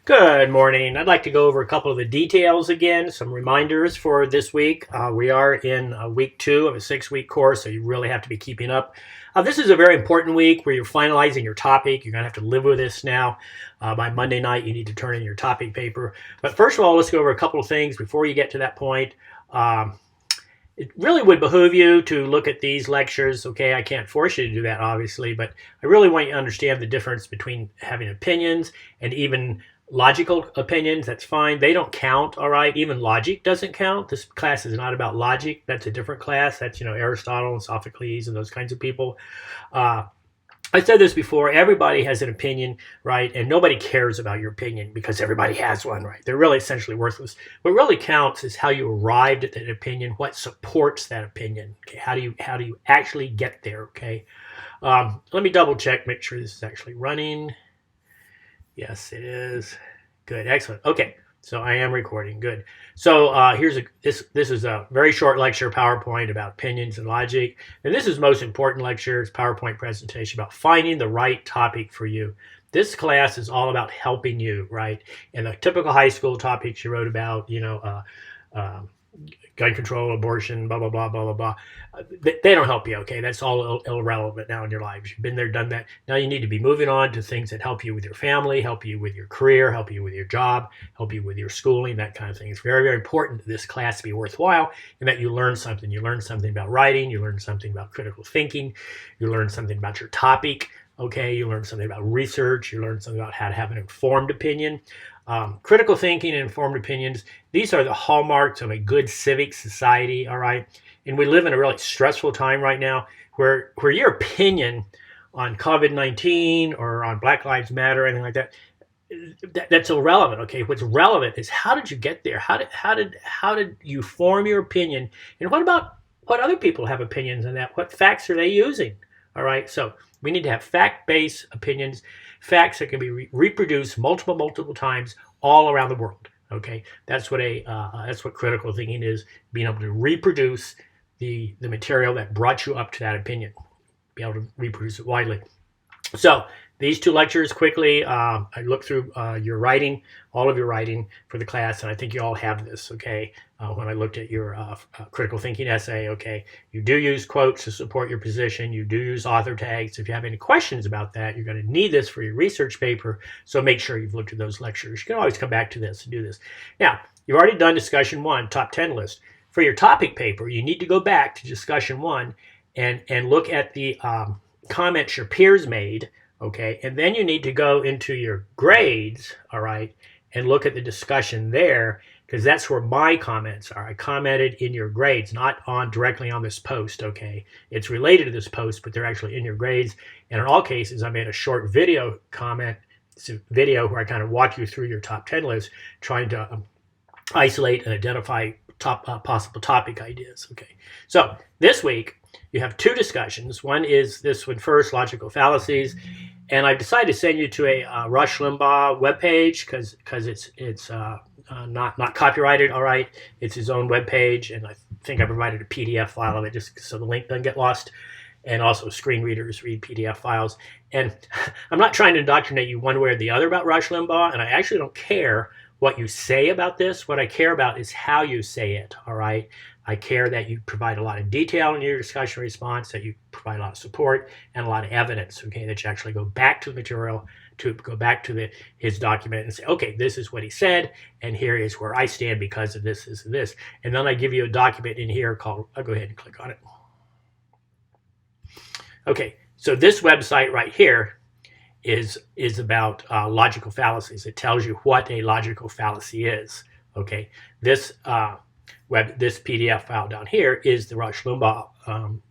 Good morning. I'd like to go over a couple of the details again, some reminders for this week. We are in week 2 of a 6-week course, so you really have to be keeping up. This is a very important week where you're finalizing your topic. You're going to have to live with this now. By Monday night, you need to turn in your topic paper. But first of all, let's go over a couple of things before you get to that point. It really would behoove you to look at these lectures. Okay, I can't force you to do that, obviously, but I really want you to understand the difference between having opinions and even logical opinions. That's fine. They don't count, all right? Even logic doesn't count. This class is not about logic. That's a different class. That's, Aristotle and Sophocles and those kinds of people. I said this before, everybody has an opinion, right? And nobody cares about your opinion because everybody has one, right? They're really essentially worthless. What really counts is how you arrived at that opinion, what supports that opinion. Okay, how do you actually get there, okay? Let me double check, make sure this is actually running. Yes, it is. Good, excellent. Okay, so I am recording. Good. So this is a very short lecture, PowerPoint, about opinions and logic. And this is the most important lecture. It's PowerPoint presentation about finding the right topic for you. This class is all about helping you, right? And the typical high school topics you wrote about, gun control, abortion, blah, blah, blah, blah, blah, blah. They don't help you, okay? That's all irrelevant now in your lives. You've been there, done that. Now you need to be moving on to things that help you with your family, help you with your career, help you with your job, help you with your schooling, that kind of thing. It's very, very important that this class be worthwhile and that you learn something. You learn something about writing. You learn something about critical thinking. You learn something about your topic. Okay, you learn something about research. You learn something about how to have an informed opinion. Critical thinking and informed opinions, these are the hallmarks of a good civic society, all right? And we live in a really stressful time right now where your opinion on COVID-19 or on Black Lives Matter or anything like that's irrelevant, okay? What's relevant is how did you get there? How did you form your opinion? And what about what other people have opinions on that? What facts are they using? All right, so we need to have fact-based opinions, facts that can be reproduced multiple times all around the world. Okay, that's what critical thinking is: being able to reproduce the material that brought you up to that opinion, be able to reproduce it widely. So these 2 lectures quickly, I looked through your writing, all of your writing for the class, and I think you all have this, okay? When I looked at your critical thinking essay, okay, you do use quotes to support your position. You do use author tags. If you have any questions about that, you're going to need this for your research paper, so make sure you've looked at those lectures. You can always come back to this and do this. Now, you've already done discussion 1, top 10 list. For your topic paper, you need to go back to discussion 1 and look at the comments your peers made, okay? And then you need to go into your grades, all right, and look at the discussion there, because that's where my comments are. I commented in your grades, not directly on this post, okay? It's related to this post, but they're actually in your grades. And in all cases, I made a short video comment. It's a video where I kind of walk you through your top 10 list, trying to isolate and identify possible topic ideas, okay? So this week, you have 2 discussions. One is this one first, logical fallacies. And I've decided to send you to a Rush Limbaugh webpage because it's not copyrighted, all right? It's his own webpage, and I think I provided a PDF file of it just so the link doesn't get lost. And also screen readers read PDF files. And I'm not trying to indoctrinate you one way or the other about Rush Limbaugh, and I actually don't care what you say about this. What I care about is how you say it, all right? I care that you provide a lot of detail in your discussion response, that you provide a lot of support and a lot of evidence, okay, that you actually go back to the material, to go back to his document and say, okay, this is what he said, and here is where I stand because of this, this, and this. And then I give you a document in here called, I'll go ahead and click on it. Okay, so this website right here is about logical fallacies. It tells you what a logical fallacy is. Okay, this PDF file down here is the Rush Limbaugh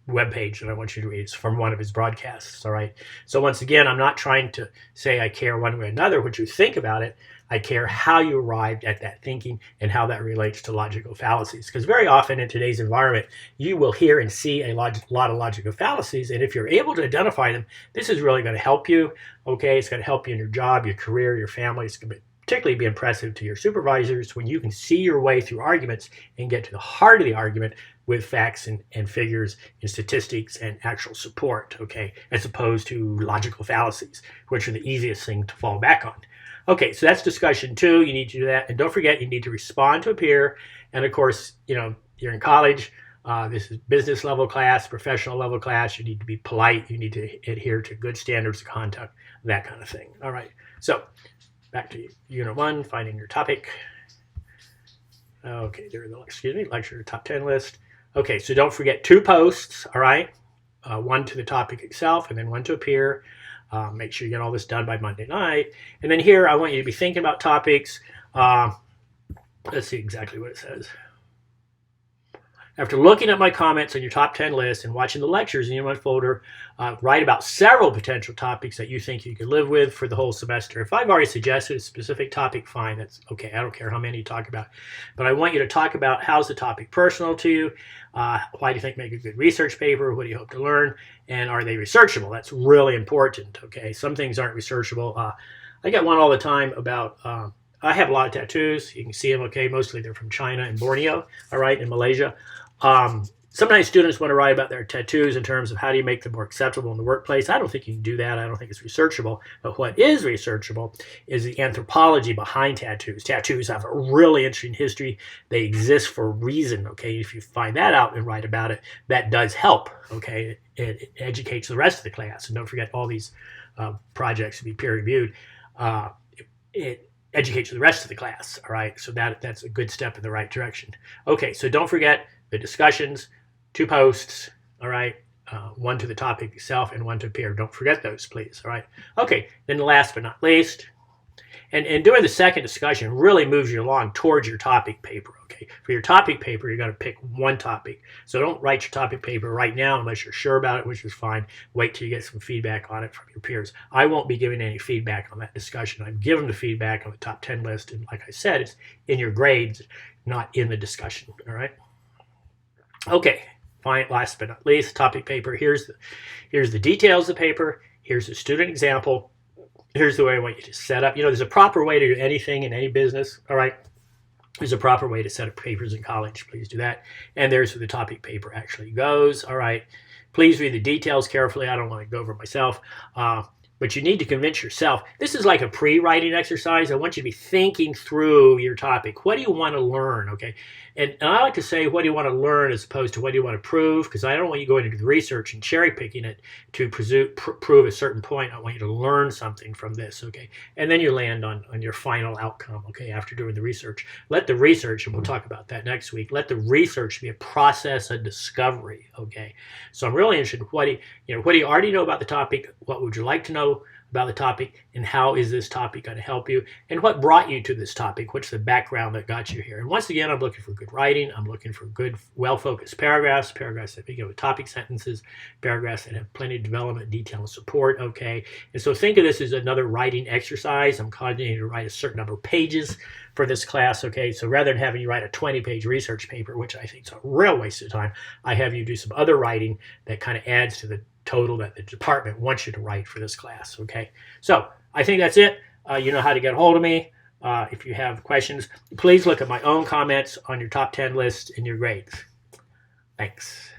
webpage that I want you to read. It's from one of his broadcasts. All right. So once again, I'm not trying to say I care one way or another what you think about it. I care how you arrived at that thinking and how that relates to logical fallacies. Because very often in today's environment, you will hear and see a lot of logical fallacies. And if you're able to identify them, this is really going to help you. Okay, it's going to help you in your job, your career, your family. It's going to particularly be impressive to your supervisors when you can see your way through arguments and get to the heart of the argument with facts and figures and statistics and actual support, okay, as opposed to logical fallacies, which are the easiest thing to fall back on. Okay, so that's discussion 2. You need to do that. And don't forget, you need to respond to a peer. And of course, you're in college. This is business level class, professional level class. You need to be polite. You need to adhere to good standards of conduct, that kind of thing. All right. So back to Unit 1, finding your topic. Okay, there the lecture top 10 list. Okay, so don't forget 2 posts, all right? One to the topic itself and then one to a peer. Make sure you get all this done by Monday night. And then here, I want you to be thinking about topics. Let's see exactly what it says. After looking at my comments on your top 10 list and watching the lectures in your folder, write about several potential topics that you think you could live with for the whole semester. If I've already suggested a specific topic, fine, that's okay. I don't care how many you talk about. But I want you to talk about how's the topic personal to you, why do you think make a good research paper, what do you hope to learn, and are they researchable? That's really important, okay? Some things aren't researchable. I get one all the time about... I have a lot of tattoos. You can see them, okay? Mostly they're from China and Borneo, all right, and Malaysia. Sometimes students want to write about their tattoos in terms of how do you make them more acceptable in the workplace. I don't think you can do that. I don't think it's researchable. But what is researchable is the anthropology behind tattoos. Tattoos have a really interesting history. They exist for a reason, okay? If you find that out and write about it, that does help, okay? It educates the rest of the class. And don't forget all these projects to be peer-reviewed. It educates the rest of the class, all right? So that's a good step in the right direction. Okay, so don't forget the discussions, 2 posts, all right? One to the topic itself and one to peer. Don't forget those, please, all right? Okay, then last but not least, and doing the second discussion really moves you along towards your topic paper, okay? For your topic paper, you're going to pick one topic. So don't write your topic paper right now unless you're sure about it, which is fine. Wait till you get some feedback on it from your peers. I won't be giving any feedback on that discussion. I'm giving the feedback on the top 10 list, and like I said, it's in your grades, not in the discussion, all right? Okay, fine. Last but not least, topic paper. Here's the details of the paper. Here's the student example. Here's the way I want you to set up. There's a proper way to do anything in any business, all right? There's a proper way to set up papers in college. Please do that. And there's where the topic paper actually goes, all right? Please read the details carefully. I don't want to go over it myself. But you need to convince yourself. This is like a pre-writing exercise. I want you to be thinking through your topic. What do you want to learn, okay? And I like to say, what do you want to learn as opposed to what do you want to prove? Because I don't want you going into the research and cherry picking it to prove a certain point. I want you to learn something from this, okay? And then you land on your final outcome, okay, after doing the research. Let the research, and we'll talk about that next week, let the research be a process of discovery, okay? So I'm really interested in what do you already know about the topic? What would you like to know about the topic, and how is this topic going to help you, and what brought you to this topic? What's the background that got you here? And once again, I'm looking for good writing. I'm looking for good, well-focused paragraphs that begin with topic sentences, paragraphs that have plenty of development, detail, and support, okay? And so think of this as another writing exercise. I'm calling you to write a certain number of pages for this class, okay? So rather than having you write a 20-page research paper, which I think is a real waste of time, I have you do some other writing that kind of adds to the total that the department wants you to write for this class, okay? So I think that's it. You know how to get a hold of me. If you have questions, please look at my own comments on your top 10 list and your grades. Thanks.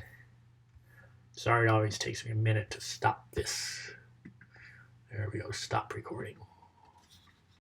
Sorry, it always takes me a minute to stop this. There we go, stop recording.